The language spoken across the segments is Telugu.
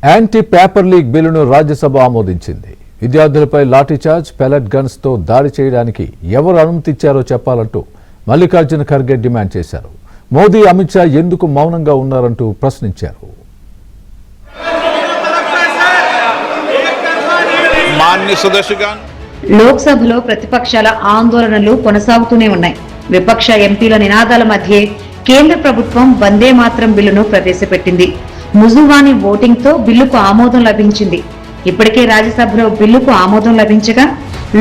యాంటీ పేపర్ లీగ్ బిల్లును రాజ్యసభ ఆమోదించింది. విద్యార్థులపై లాఠీచార్జ్, పెలెట్ గన్స్ తో దాడి చేయడానికి ఎవరు అనుమతి ఇచ్చారో చెప్పాలంటూ మల్లికార్జున ఖర్గే డిమాండ్ చేశారు. మోదీ, అమిత్ షా ఎందుకు మౌనంగా ఉన్నారంటూ ప్రశ్నించారు. లోక్సభలో ప్రతిపక్షాల ఆందోళనలు కొనసాగుతూనే ఉన్నాయి. విపక్ష ఎంపీల నినాదాల మధ్యే కేంద్ర ప్రభుత్వం వందే మాతరం బిల్లును ప్రవేశపెట్టింది. ముజువాని ఓటింగ్ తో బిల్లుకు ఆమోదం లభించింది. ఇప్పటికే రాజ్యసభలో బిల్లుకు ఆమోదం లభించగా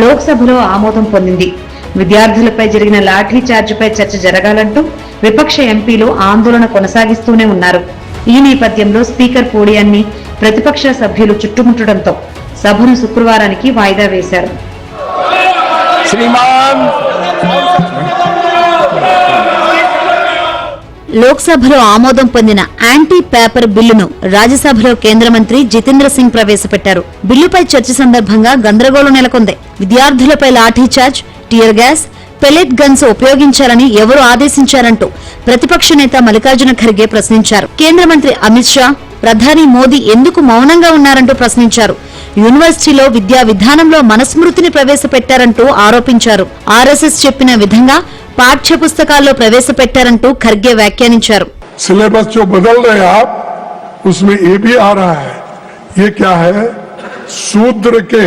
లోక్సభలో ఆమోదం పొందింది. విద్యార్థులపై జరిగిన లాఠీ చార్జిపై చర్చ జరగాలంటూ విపక్ష ఎంపీలు ఆందోళన కొనసాగిస్తూనే ఉన్నారు. ఈ నేపథ్యంలో స్పీకర్ పోడియాన్ని ప్రతిపక్ష సభ్యులు చుట్టుముట్టడంతో సభను శుక్రవారానికి వాయిదా వేశారు. లోక్సభలో ఆమోదం పొందిన యాంటీ పేపర్ బిల్లును రాజ్యసభలో కేంద్ర మంత్రి జితేంద్ర సింగ్ ప్రవేశపెట్టారు. బిల్లుపై చర్చ సందర్భంగా గందరగోళం నెలకొంది. విద్యార్థులపై lathi charge, tear gas, pellet guns ఉపయోగించాలని ఎవరు ఆదేశించారంటూ ప్రతిపక్ష నేత మల్లికార్జున ఖర్గే ప్రశ్నించారు. కేంద్ర మంత్రి అమిత్ షా, ప్రధాని మోదీ ఎందుకు మౌనంగా ఉన్నారంటూ ప్రశ్నించారు. యూనివర్సిటీలో విద్యా విధానంలో మనస్మృతిని ప్రవేశపెట్టారంటూ ఆరోపించారు. ఆర్ఎస్ఎస్ చెప్పిన విధంగా పాఠ్య పుస్తకాల్లో ప్రవేశపెట్టారంటూ ఖర్గే వ్యాఖ్యానించారు. सिलेबस जो बदल रहे हैं आप, उसमें ये भी आ रहा है. ये क्या है? शूद्र के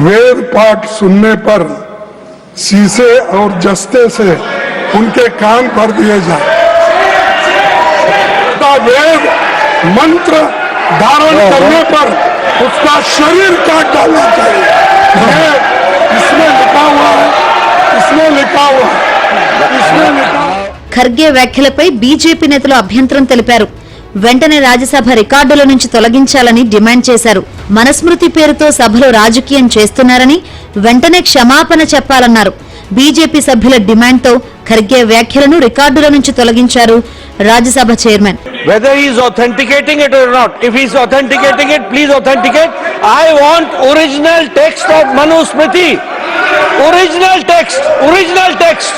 वेद पाठ सुनने पर शीशे और जस्ते से उनके कान भर दिए जाए. वेद मंत्र धारण करने पर उसका शरीर काट डालना चाहिए. इसमें लिखा हुआ है, इसमें लिखा हुआ है, इसमें लिखा हुआ है. ఖర్గే వ్యాఖ్యలపై బీజేపీ నేతలు అభ్యంతరం తెలిపారు. వెంటనే రాజ్యసభ రికార్డుల నుంచి తొలగించాలని డిమాండ్ చేశారు. మనస్మృతి పేరుతో సభలో రాజకీయం చేస్తున్నారని వెంటనే క్షమాపణ చెప్పాలన్నారు. బీజేపీ సభ్యుల డిమాండ్తో ఖర్గే వ్యాఖ్యలను రికార్డుల నుంచి తొలగించారు Rajya Sabha chairman. Whether he is authenticating it or not, if he is authenticating it, please authenticate. I want original text of Manusmriti. Original text. Original text.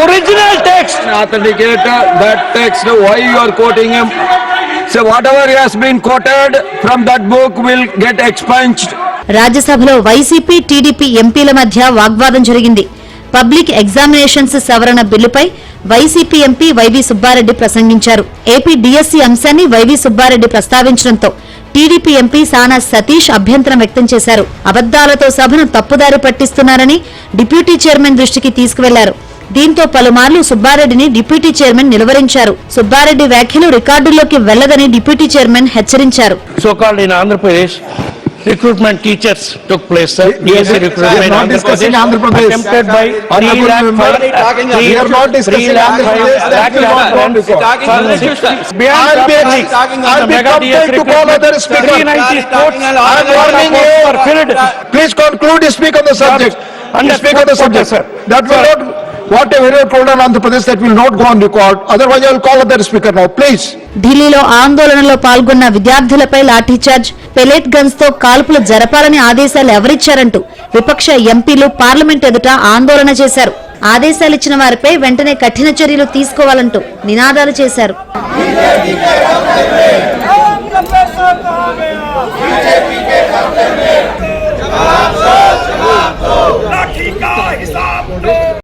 Original text. Authenticate that text. Why you are quoting him? So whatever has been quoted from that book will get expunged. రాజ్యసభలో వైసీపీ, టీడీపీ ఎంపీల మధ్య వాగ్వాదం జరిగింది. పబ్లిక్ ఎగ్జామినేషన్స్ సవరణ బిల్లుపై వైసీపీ ఎంపీ వైవి సుబ్బారెడ్డి ప్రసంగించారు. ఏపీ డిఎస్సీ అంశాన్ని వైవి సుబ్బారెడ్డి ప్రస్తావించడంతో టీడీపీ ఎంపీ సానా సతీష్ అభ్యంతరం వ్యక్తం చేశారు. అబద్దాలతో సభను తప్పుదారి పట్టిస్తున్నారని డిప్యూటీ చైర్మన్ దృష్టికి తీసుకువెళ్లారు. దీంతో పలుమార్లు సుబ్బారెడ్డిని డిప్యూటీ చైర్మన్ నిలువరించారు. సుబ్బారెడ్డి వ్యాఖ్యలు రికార్డుల్లోకి వెళ్లదని డిప్యూటీ చైర్మన్ హెచ్చరించారు. Recruitment teachers took place, sir. DSC recruitment in Andhra Pradesh attempted by 3 lakh 5. We are not discussing Andhra Pradesh. I'll be compelled to call other speaker. 390 sports. I'm warning you. Please conclude. Speak on the subject. Speak on the subject, sir. That will not. Whatever you told on Andhra Pradesh, that will not go on record. Otherwise, I will call other speaker now. Please. ఢిల్లీలో ఆందోళనలో పాల్గొన్న విద్యార్థులపై లాఠీచార్జ్, పెలెట్ గన్స్ తో కాల్పులు జరపాలని ఆదేశాలు ఎవరిచ్చారంటూ విపక్ష ఎంపీలు పార్లమెంట్ ఎదుట ఆందోళన చేశారు. ఆదేశాలిచ్చిన వారిపై వెంటనే కఠిన చర్యలు తీసుకోవాలంటూ నినాదాలు చేశారు.